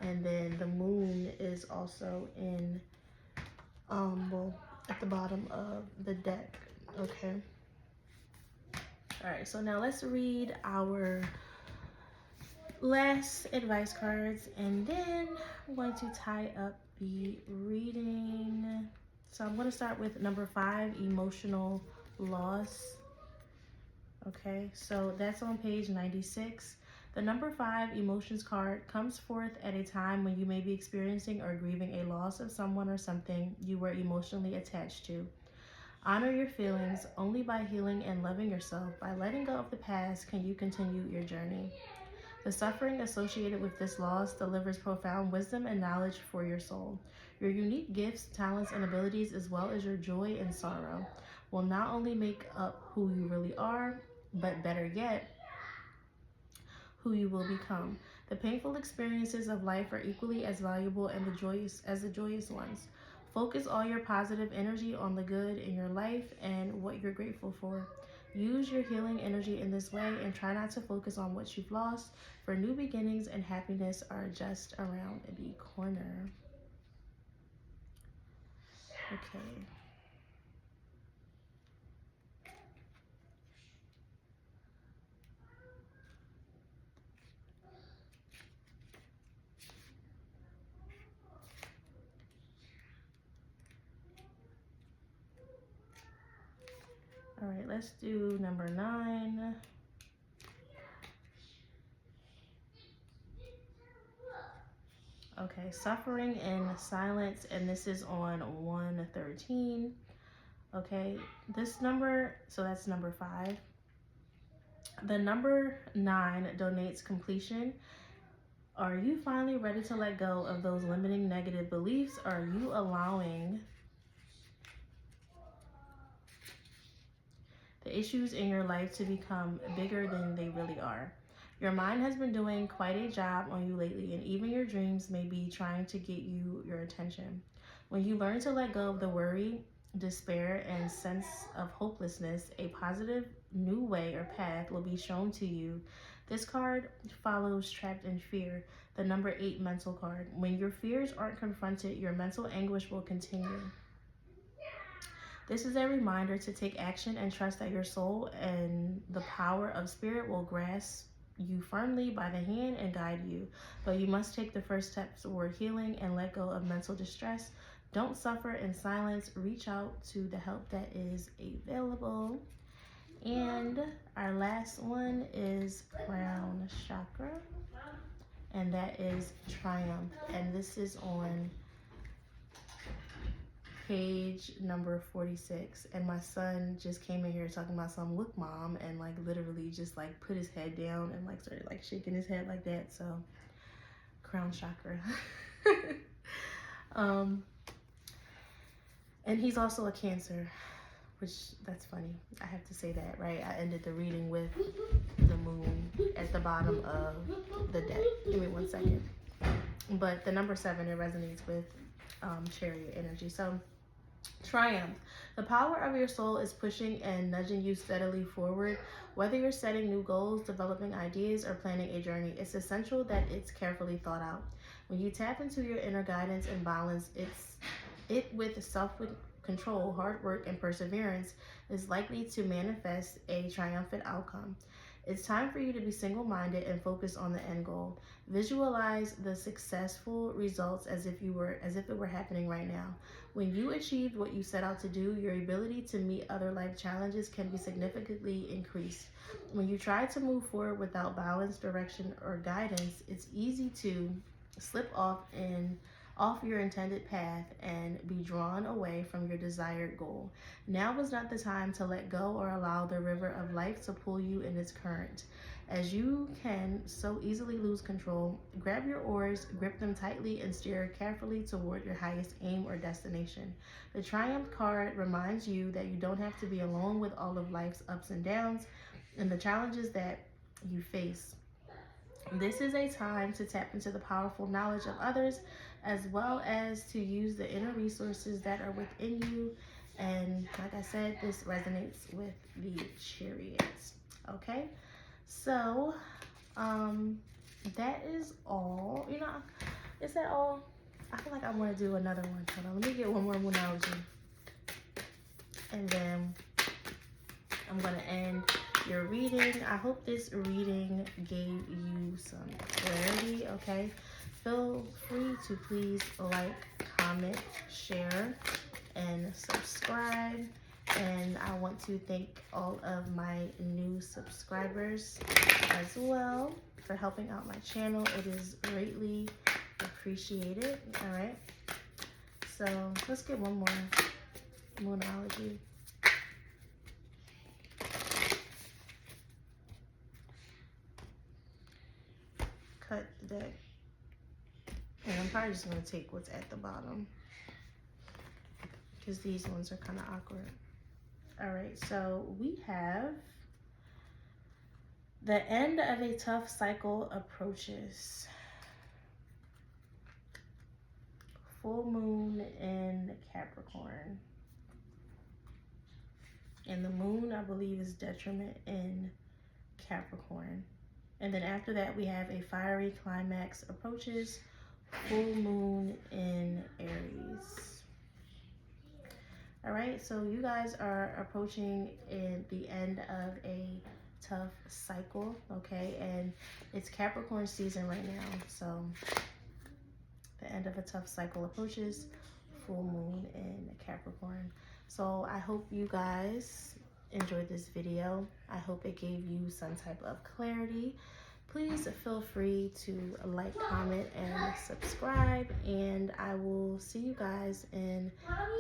And then the moon is also in, well, at the bottom of the deck, okay? All right, so now let's read our last advice cards, and then I'm going to tie up the reading. So I'm going to start with number 5, emotional loss. Okay, so that's on page 96. The number 5 emotions card comes forth at a time when you may be experiencing or grieving a loss of someone or something you were emotionally attached to. Honor your feelings. Only by healing and loving yourself, by letting go of the past, can you continue your journey. The suffering associated with this loss delivers profound wisdom and knowledge for your soul. Your unique gifts, talents, and abilities, as well as your joy and sorrow, will not only make up who you really are, but better yet, who you will become. The painful experiences of life are equally as valuable and the joyous ones. Focus all your positive energy on the good in your life and what you're grateful for. Use your healing energy in this way and try not to focus on what you've lost, for new beginnings and happiness are just around the corner. Okay. All right, let's do number 9. Okay, suffering in silence, and this is on 113. Okay, this number, so that's number 5. The number 9 donates completion Are you finally ready to let go of those limiting negative beliefs? Or are you allowing the issues in your life to become bigger than they really are? Your mind has been doing quite a job on you lately, and even your dreams may be trying to get your attention. When you learn to let go of the worry, despair, and sense of hopelessness, a positive new way or path will be shown to you. This card follows Trapped in Fear, the number 8 mental card. When your fears aren't confronted, your mental anguish will continue. This is a reminder to take action and trust that your soul and the power of spirit will grasp you firmly by the hand and guide you. But you must take the first steps toward healing and let go of mental distress. Don't suffer in silence. Reach out to the help that is available. And our last one is Crown Chakra, and that is Triumph. And this is on page number 46, and my son just came in here talking about some look mom, and like literally just like put his head down and like started like shaking his head like that. So crown chakra. And he's also a Cancer, which that's funny, I have to say that, right? I ended the reading with the moon at the bottom of the deck. Give me 1 second. But the number 7, it resonates with chariot energy. So Triumph. The power of your soul is pushing and nudging you steadily forward. Whether you're setting new goals, developing ideas, or planning a journey, it's essential that it's carefully thought out. When you tap into your inner guidance and balance, it with self-control, hard work, and perseverance is likely to manifest a triumphant outcome. It's time for you to be single-minded and focus on the end goal. Visualize the successful results as if it were happening right now. When you achieved what you set out to do, your ability to meet other life challenges can be significantly increased. When you try to move forward without balance, direction, or guidance, it's easy to slip off your intended path and be drawn away from your desired goal. Now is not the time to let go or allow the river of life to pull you in its current. As you can so easily lose control, grab your oars, grip them tightly, and steer carefully toward your highest aim or destination. The Triumph card reminds you that you don't have to be alone with all of life's ups and downs and the challenges that you face. This is a time to tap into the powerful knowledge of others, as well as to use the inner resources that are within you. And like I said, this resonates with the chariots. Okay, so that is all. Is that all? I feel like I want to do another one. Hold on, let me get one more Moonology, and then I'm gonna end your reading. I hope this reading gave you some clarity. Okay, feel free to please like, comment, share, and subscribe. And I want to thank all of my new subscribers as well for helping out my channel. It is greatly appreciated. All right, so let's get one more Moonology. Cut the deck, and I'm probably just going to take what's at the bottom because these ones are kind of awkward. All right, so we have the end of a tough cycle approaches. Full moon in Capricorn, and the moon, I believe, is detriment in Capricorn. And then after that, we have a fiery climax approaches, full moon in Aries. All right, so you guys are approaching in the end of a tough cycle, okay? And it's Capricorn season right now. So the end of a tough cycle approaches, full moon in Capricorn. So I hope you guys enjoyed this video. I hope it gave you some type of clarity. Please feel free to like, comment, and subscribe, and I will see you guys in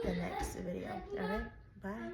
the next video. All right, bye.